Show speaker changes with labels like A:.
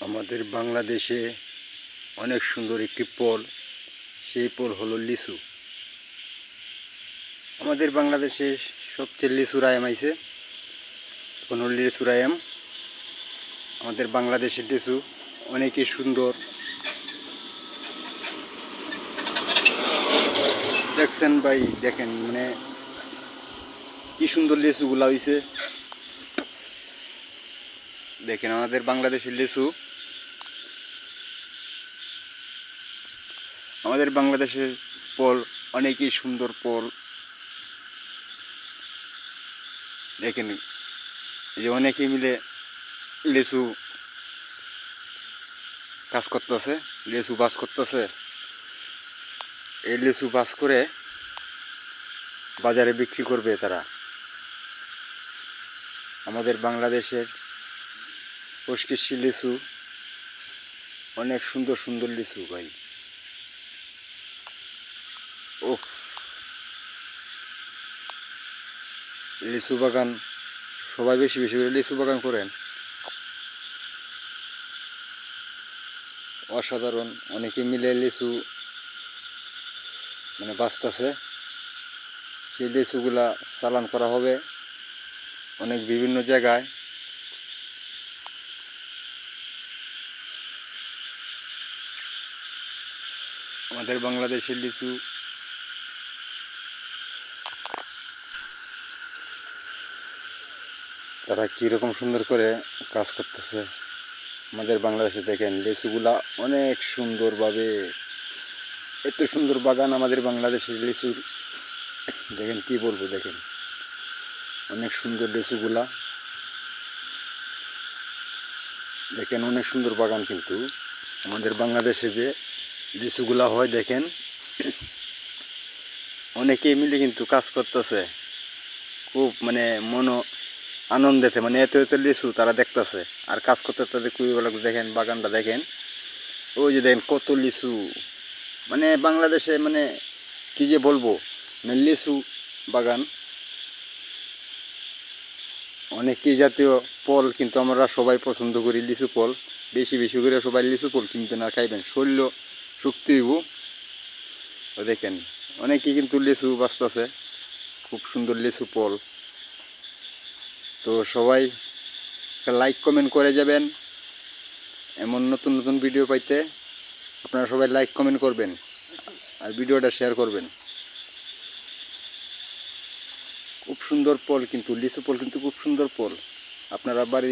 A: আমাদের বাংলাদেশে অনেক সুন্দর একটি ফল, সেই ফল হলো লিচু। আমাদের বাংলাদেশে সবচেয়ে লিচুর আয়াম আইছে, কোনো লিচুর আয়াম। আমাদের বাংলাদেশের লিচু অনেকই সুন্দর। দেখছেন ভাই, দেখেন মানে কি সুন্দর লিচুগুলা হইছে। দেখেন আমাদের বাংলাদেশের লিচু, আমাদের বাংলাদেশের ফল অনেকই সুন্দর ফল। দেখেন এই যে অনেকেই মিলে লিচু কাজ করতেছে, লিচু বাস করতেছে। এই লিচু বাস করে বাজারে বিক্রি করবে তারা। আমাদের বাংলাদেশের পুষ্কিশি লিচু অনেক সুন্দর সুন্দর লিচু ভাই। ও লিচু বাগান, সবাই বেশি বেশি করে লিচু বাগান করেন। অসাধারণ, অনেকে মিলে লিচু মানে বাঁচতেছে। সেই লিচুগুলা চালান করা হবে অনেক বিভিন্ন জায়গায়। আমাদের বাংলাদেশের লিচু তারা কীরকম সুন্দর করে কাজ করতেছে। আমাদের বাংলাদেশে দেখেন লিচুগুলা অনেক সুন্দরভাবে, এত সুন্দর বাগান আমাদের বাংলাদেশের লিচুর। দেখেন কি বলবো, দেখেন অনেক সুন্দর লিচুগুলা, দেখেন অনেক সুন্দর বাগান। কিন্তু আমাদের বাংলাদেশে যে লিচুগুলা হয় দেখেন, অনেকে মিলে কিন্তু কাজ করতেছে খুব মানে আনন্দেতে, মানে এত এত লিচু তারা দেখতেছে আর কাজ করতে তাদের খুবই ভালো লাগছে। দেখেন বাগানটা দেখেন, ওই যে দেখেন কত লিচু। মানে বাংলাদেশে মানে কি যে বলবো, মানে লিচু বাগান অনেকই জাতীয় ফল কিন্তু আমরা সবাই পছন্দ করি লিচু ফল। বেশি বেশি করে সবাই লিচু ফল কিনতে না খাইবেন, শরীর শক্তি হইব। দেখেন অনেকেই কিন্তু লিচু বাঁচতেছে, খুব সুন্দর লিচু ফল। তো সবাই লাইক কমেন্ট করে যাবেন, এমন নতুন নতুন ভিডিও পাইতে আপনারা সবাই লাইক কমেন্ট করবেন আর ভিডিওটা শেয়ার করবেন। খুব সুন্দর ফল কিন্তু লিচু ফল, কিন্তু খুব সুন্দর ফল। আপনারা বাড়ির